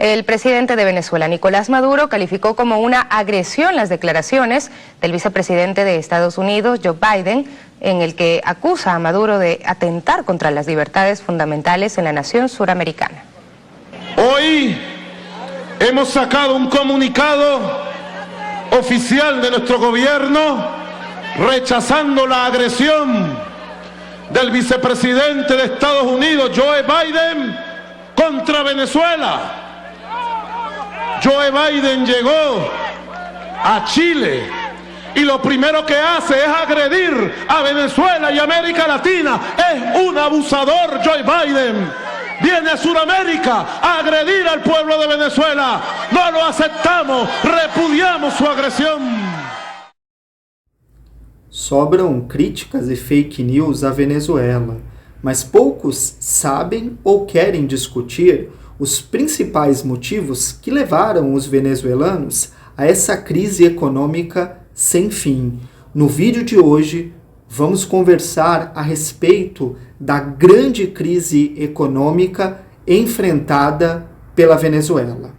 El presidente de Venezuela, Nicolás Maduro, calificó como una agresión las declaraciones del vicepresidente de Estados Unidos, Joe Biden, en el que acusa a Maduro de atentar contra las libertades fundamentales en la nación suramericana. Hoy hemos sacado un comunicado oficial de nuestro gobierno rechazando la agresión del vicepresidente de Estados Unidos, Joe Biden, contra Venezuela. Joe Biden llegó a Chile y lo primero que hace es agredir a Venezuela y América Latina. Es un abusador. Joe Biden viene a Sudamérica a agredir al pueblo de Venezuela. No lo aceptamos, repudiamos su agresión. Sobram críticas e fake news à Venezuela, mas poucos sabem ou querem discutir os principais motivos que levaram os venezuelanos a essa crise econômica sem fim. No vídeo de hoje, vamos conversar a respeito da grande crise econômica enfrentada pela Venezuela.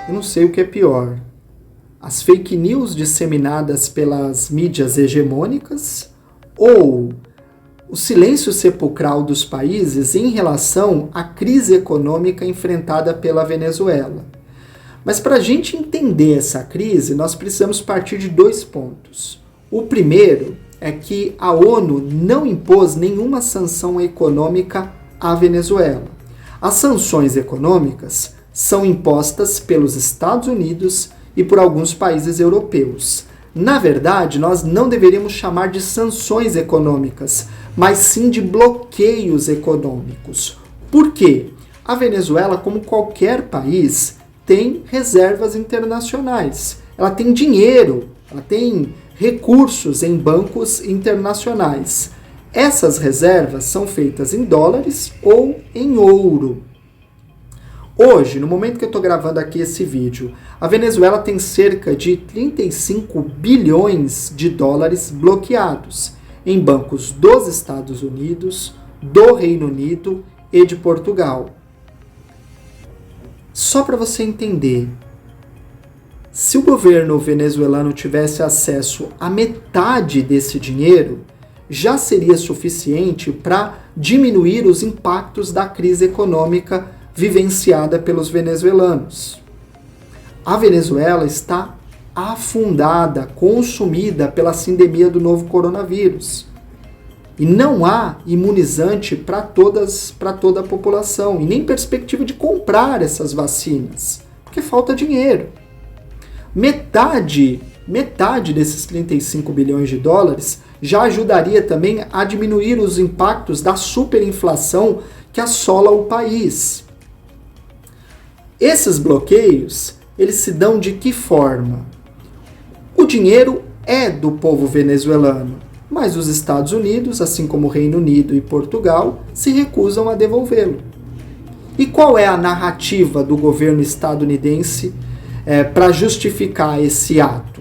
Eu não sei o que é pior: as fake news disseminadas pelas mídias hegemônicas ou o silêncio sepulcral dos países em relação à crise econômica enfrentada pela Venezuela. Mas para a gente entender essa crise, nós precisamos partir de dois pontos. O primeiro é que a ONU não impôs nenhuma sanção econômica à Venezuela. As sanções econômicas são impostas pelos Estados Unidos e por alguns países europeus. Na verdade, nós não deveríamos chamar de sanções econômicas, mas sim de bloqueios econômicos. Por quê? A Venezuela, como qualquer país, tem reservas internacionais. Ela tem dinheiro, ela tem recursos em bancos internacionais. Essas reservas são feitas em dólares ou em ouro. Hoje, no momento que eu estou gravando aqui esse vídeo, a Venezuela tem cerca de 35 bilhões de dólares bloqueados em bancos dos Estados Unidos, do Reino Unido e de Portugal. Só para você entender, se o governo venezuelano tivesse acesso à metade desse dinheiro, já seria suficiente para diminuir os impactos da crise econômica vivenciada pelos venezuelanos. A Venezuela está afundada, consumida pela sindemia do novo coronavírus. E não há imunizante para toda a população, e nem perspectiva de comprar essas vacinas, porque falta dinheiro. Metade desses 35 bilhões de dólares já ajudaria também a diminuir os impactos da superinflação que assola o país. Esses bloqueios, eles se dão de que forma? O dinheiro é do povo venezuelano, mas os Estados Unidos, assim como o Reino Unido e Portugal, se recusam a devolvê-lo. E qual é a narrativa do governo estadunidense para justificar esse ato?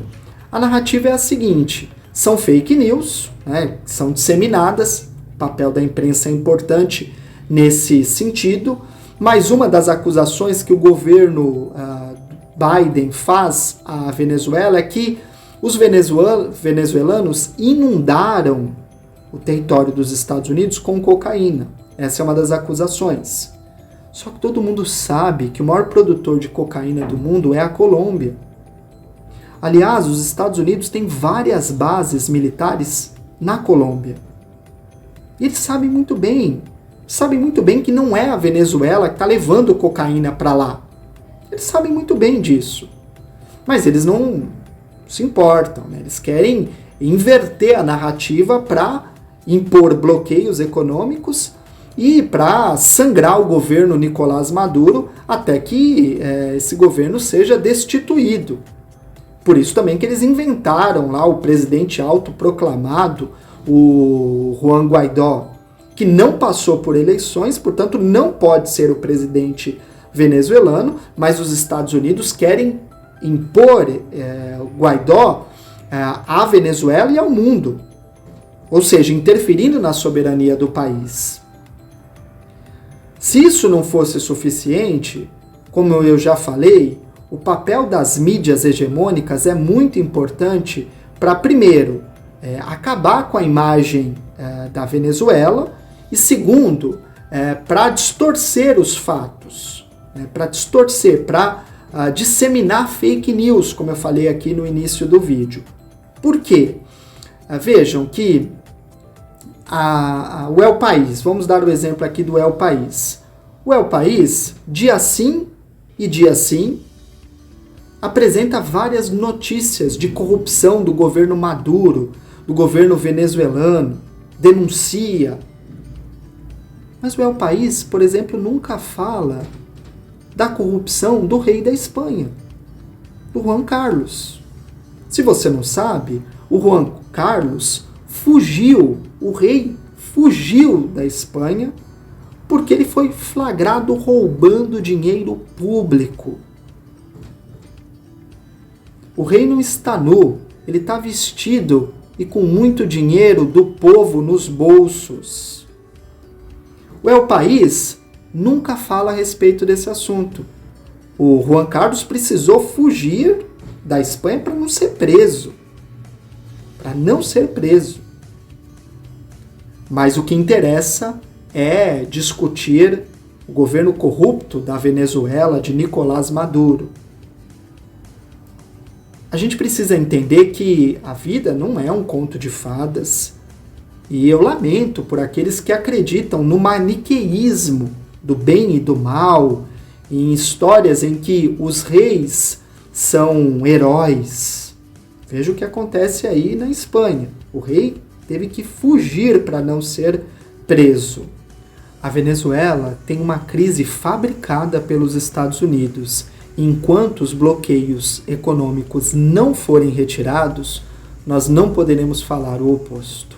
A narrativa é a seguinte: são fake news, são disseminadas, o papel da imprensa é importante nesse sentido, mas uma das acusações que o governo Biden faz à Venezuela é que os venezuelanos inundaram o território dos Estados Unidos com cocaína. Essa é uma das acusações. Só que todo mundo sabe que o maior produtor de cocaína do mundo é a Colômbia. Aliás, os Estados Unidos têm várias bases militares na Colômbia. E eles sabem muito bem que não é a Venezuela que está levando cocaína para lá. Eles sabem muito bem disso. Mas eles não se importam, né? Eles querem inverter a narrativa para impor bloqueios econômicos e para sangrar o governo Nicolás Maduro até que esse governo seja destituído. Por isso também que eles inventaram lá o presidente autoproclamado, o Juan Guaidó, que não passou por eleições, portanto não pode ser o presidente venezuelano, mas os Estados Unidos querem impor Guaidó à Venezuela e ao mundo, ou seja, interferindo na soberania do país. Se isso não fosse suficiente, como eu já falei, o papel das mídias hegemônicas é muito importante para, primeiro, acabar com a imagem da Venezuela e, segundo, para distorcer os fatos, para disseminar fake news, como eu falei aqui no início do vídeo. Por quê? Vejam que o El País, vamos dar o exemplo aqui do El País. O El País, dia sim e dia sim, apresenta várias notícias de corrupção do governo Maduro, do governo venezuelano, denuncia. Mas o El País, por exemplo, nunca fala da corrupção do rei da Espanha, do Juan Carlos. Se você não sabe, o Juan Carlos fugiu, o rei fugiu da Espanha porque ele foi flagrado roubando dinheiro público. O rei não está nu, ele está vestido e com muito dinheiro do povo nos bolsos. O El País nunca fala a respeito desse assunto. O Juan Carlos precisou fugir da Espanha para não ser preso. Mas o que interessa é discutir o governo corrupto da Venezuela, de Nicolás Maduro. A gente precisa entender que a vida não é um conto de fadas. E eu lamento por aqueles que acreditam no maniqueísmo do bem e do mal, em histórias em que os reis são heróis. Veja o que acontece aí na Espanha. O rei teve que fugir para não ser preso. A Venezuela tem uma crise fabricada pelos Estados Unidos. Enquanto os bloqueios econômicos não forem retirados, nós não poderemos falar o oposto.